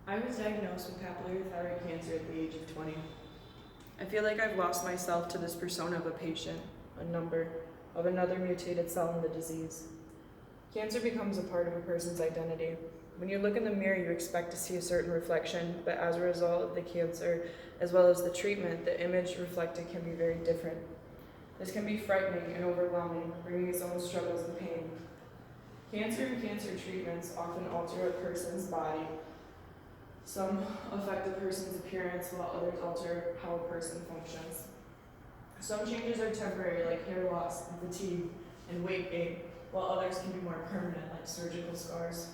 I was diagnosed with papillary thyroid cancer at the age of 20. I feel like I've lost myself to this persona of a patient, a number, of another mutated cell in the disease. Cancer becomes a part of a person's identity. When you look in the mirror, you expect to see a certain reflection, but as a result of the cancer, as well as the treatment, the image reflected can be very different. This can be frightening and overwhelming, bringing its own struggles and pain. Cancer and cancer treatments often alter a person's body. Some affect a person's appearance, while others alter how a person functions. Some changes are temporary, like hair loss, and fatigue, and weight gain, while others can be more permanent, like surgical scars.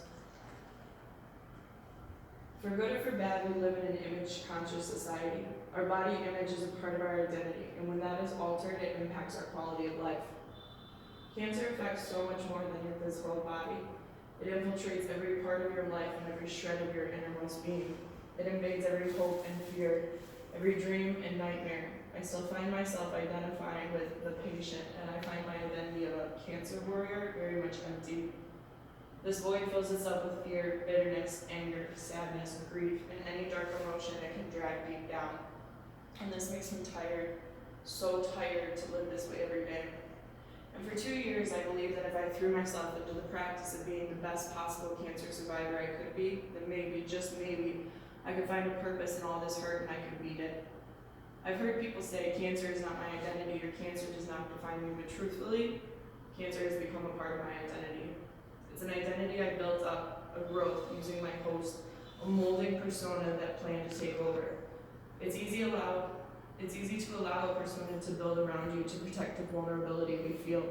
For good or for bad, we live in an image-conscious society. Our body image is a part of our identity, and when that is altered, it impacts our quality of life. Cancer affects so much more than your physical body. It infiltrates every part of your life and every shred of your innermost being. It invades every hope and fear, every dream and nightmare. I still find myself identifying with the patient, and I find my identity of a cancer warrior very much empty. This void fills us up with fear, bitterness, anger, sadness, grief, and any dark emotion that can drag deep down. And this makes me tired, so tired to live this way every day. And for 2 years, I believed that if I threw myself into the practice of being the best possible cancer survivor I could be, then maybe, just maybe, I could find a purpose in all this hurt and I could beat it. I've heard people say cancer is not my identity or cancer does not define me, but truthfully, cancer has become a part of my identity. It's an identity I built up, a growth using my host, a molding persona that planned to take over. It's easy to allow a persona to build around you to protect the vulnerability we feel,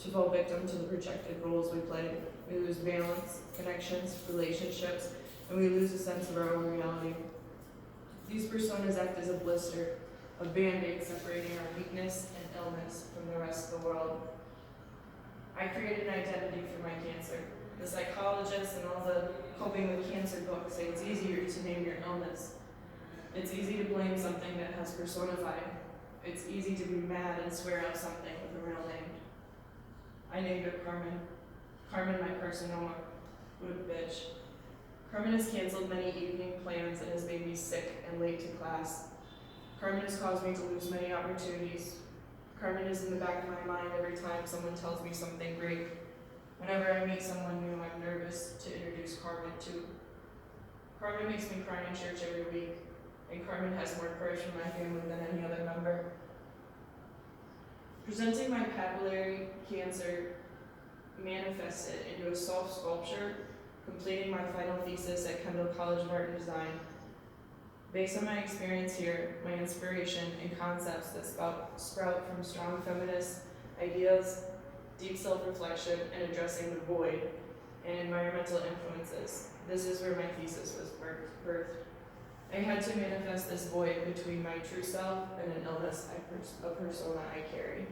to fall victim to the projected roles we play. We lose balance, connections, relationships, and we lose a sense of our own reality. These personas act as a blister, a band-aid separating our weakness and illness from the rest of the world. I created an identity for my cancer. The psychologists and all the coping with cancer books say it's easier to name your illness. It's easy to blame something that has personified. It's easy to be mad and swear out something with a real name. I named her Carmen. Carmen, my carcinoma. What a bitch. Carmen has canceled many evening plans and has made me sick and late to class. Carmen has caused me to lose many opportunities. Carmen is in the back of my mind every time someone tells me something great. Whenever I meet someone new, I'm nervous to introduce Carmen to. Carmen makes me cry in church every week, and Carmen has more courage for my family than any other member. Presenting my papillary cancer manifested into a soft sculpture, completing my final thesis at Kendall College of Art and Design. Based on my experience here, my inspiration and concepts that sprout from strong feminist ideas, deep self-reflection, and addressing the void, and environmental influences. This is where my thesis was birthed. I had to manifest this void between my true self and an illness, a persona I carry.